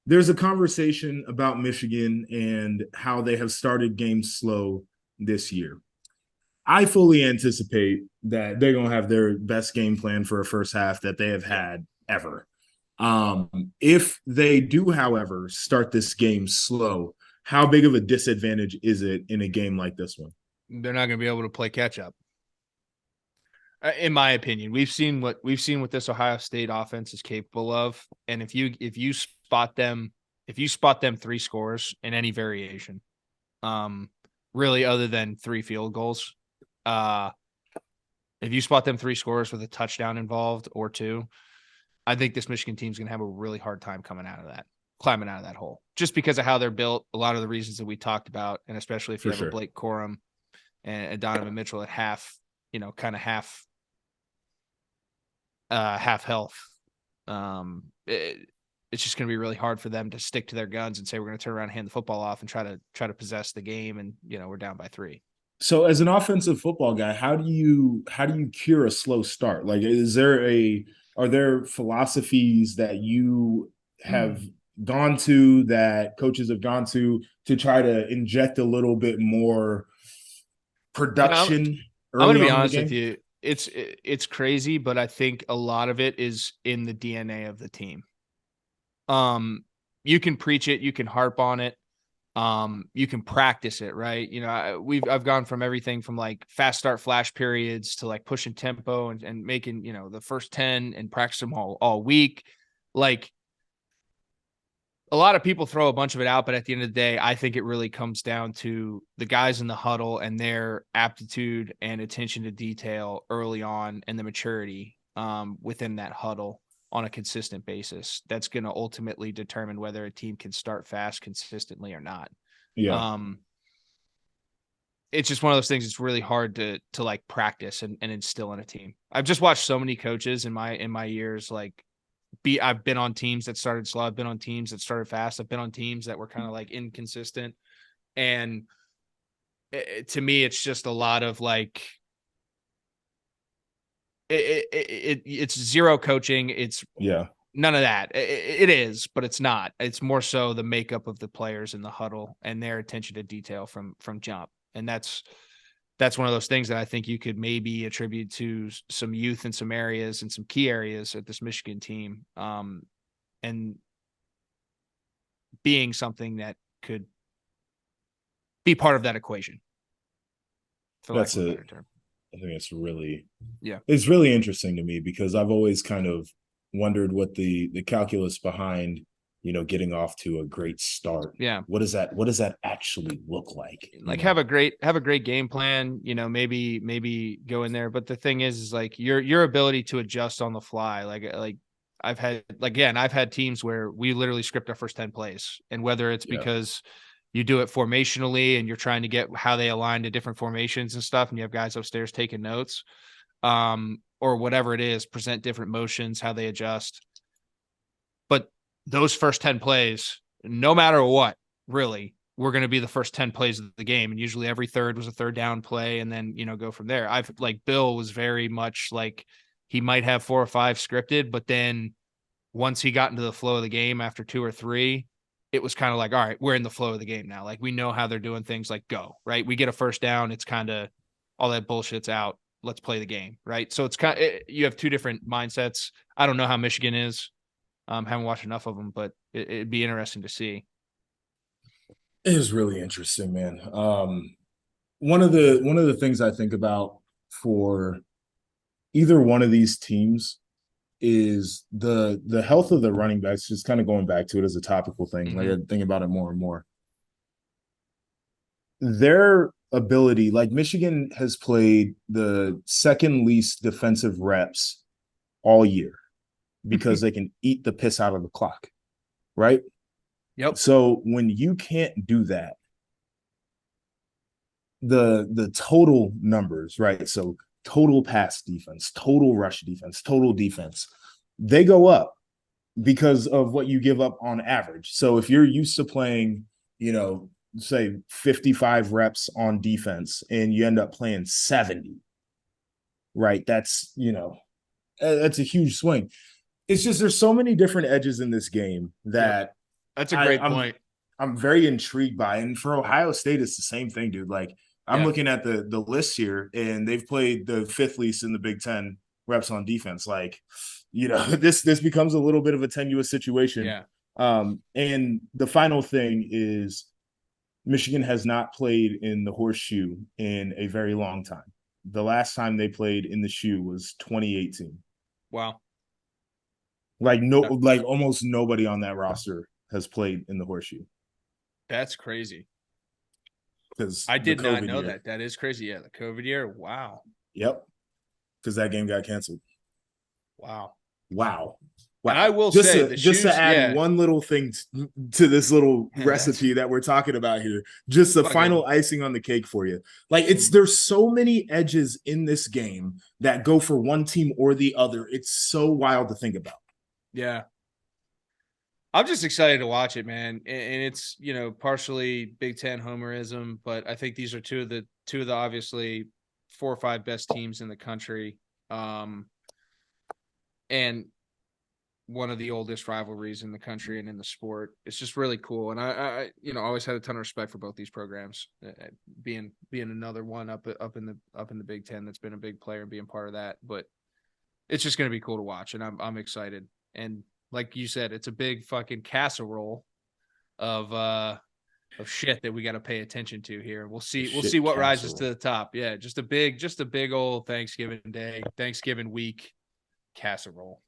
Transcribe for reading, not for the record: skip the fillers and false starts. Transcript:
there's a conversation about Michigan and how they have started games slow this year. I fully anticipate that they're going to have their best game plan for a first half that they have had ever. If they do, however, start this game slow, how big of a disadvantage is it in a game like this one? They're not going to be able to play catch up. In my opinion, we've seen what this Ohio State offense is capable of, and if you spot them three scores in any variation, really other than three field goals, uh, if you spot them three scores with a touchdown involved or two, I think this Michigan team's going to have a really hard time climbing out of that hole, just because of how they're built. A lot of the reasons that we talked about, and especially if you For have a sure. Blake Corum and a Donovan Mitchell at half, kind of half health. It's just going to be really hard for them to stick to their guns and say we're going to turn around and hand the football off and try to possess the game, and we're down by three. So as an offensive football guy, how do you cure a slow start? Like are there philosophies that you have gone to, that coaches have gone to try to inject a little bit more You know, production I'm going to early be on in the honest with game? you. It's crazy, but I think a lot of it is in the DNA of the team. Um, you can preach it, you can harp on it, you can practice it, right? I've gone from everything from like fast start flash periods to like pushing tempo and making the first 10 and practice them all week. Like, a lot of people throw a bunch of it out, but at the end of the day, I think it really comes down to the guys in the huddle and their aptitude and attention to detail early on, and the maturity within that huddle on a consistent basis. That's going to ultimately determine whether a team can start fast consistently or not. Yeah. Um, it's just one of those things. It's really hard to like practice and instill in a team. I've just watched so many coaches in my years, like, I've been on teams that started slow. I've been on teams that started fast. I've been on teams that were kind of like inconsistent. And to me, it's just a lot of like, it's zero coaching. It's Yeah. none of that. It is, but it's not. It's more so the makeup of the players in the huddle and their attention to detail from jump. And that's one of those things that I think you could maybe attribute to some youth in some areas and some key areas at this Michigan team. And being something that could be part of that equation, for lack That's of a a better term. I think Yeah. it's really interesting to me because I've always kind of wondered what the calculus behind, getting off to a great start. Yeah. What does that actually look like, Like, have a great game plan, maybe go in there. But the thing is like your ability to adjust on the fly. Like I've had teams where we literally script our first 10 plays. And whether it's Yeah. because you do it formationally and you're trying to get how they align to different formations and stuff, and you have guys upstairs taking notes, or whatever it is, present different motions, how they adjust. But those first 10 plays, no matter what, really, we're going to be the first 10 plays of the game. And usually every third was a third down play, and then, go from there. I've like Bill was very much like he might have four or five scripted, but then once he got into the flow of the game after two or three, it was kind of like, all right, we're in the flow of the game now. Like, we know how they're doing things, like, go, right? We get a first down. It's kind of all that bullshit's out. Let's play the game. Right. So it's you have two different mindsets. I don't know how Michigan is. Haven't watched enough of them, but it'd be interesting to see. It is really interesting, man. One of the things I think about for either one of these teams is the health of the running backs. Just kind of going back to it as a topical thing. Like, I Mm-hmm. think about it more and more. Their ability, like Michigan has played the second least defensive reps all year because they can eat the piss out of the clock, right? Yep. So when you can't do that, the total numbers, right? So total pass defense, total rush defense, total defense, they go up because of what you give up on average. So if you're used to playing, say 55 reps on defense and you end up playing 70, right? That's a huge swing. It's just there's so many different edges in this game Yep. that That's a I, great I'm point. I'm very intrigued by it. And for Ohio State, it's the same thing, dude. Like I'm Yeah. looking at the list here, and they've played the fifth least in the Big Ten reps on defense. Like, this becomes a little bit of a tenuous situation. Yeah. And the final thing is Michigan has not played in the horseshoe in a very long time. The last time they played in the shoe was 2018. Wow. Like almost nobody on that roster has played in the horseshoe That's crazy. because I the did not COVID know year. that. That is crazy. Yeah, the COVID year. Wow. Yep, because that game got canceled. Wow. Wow. And I Wow. will Just say to the just to shoes, add yeah. one little thing to this little That's recipe that we're talking about here, just the fucking final icing on the cake for you. Like mhm. there's so many edges in this game that go for one team or the other. It's so wild to think about. Yeah. I'm just excited to watch it, man. And it's, partially Big Ten homerism, but I think these are two of the obviously 4 or 5 best teams in the country. And one of the oldest rivalries in the country and in the sport. It's just really cool. And I always had a ton of respect for both these programs. Being another one up in the Big Ten that's been a big player and being part of that. But it's just going to be cool to watch, and I'm excited. And like you said, it's a big fucking casserole of shit that we got to pay attention to here. We'll see Shit what rises to casserole. the top. Yeah, just a big old Thanksgiving Day, Thanksgiving week casserole.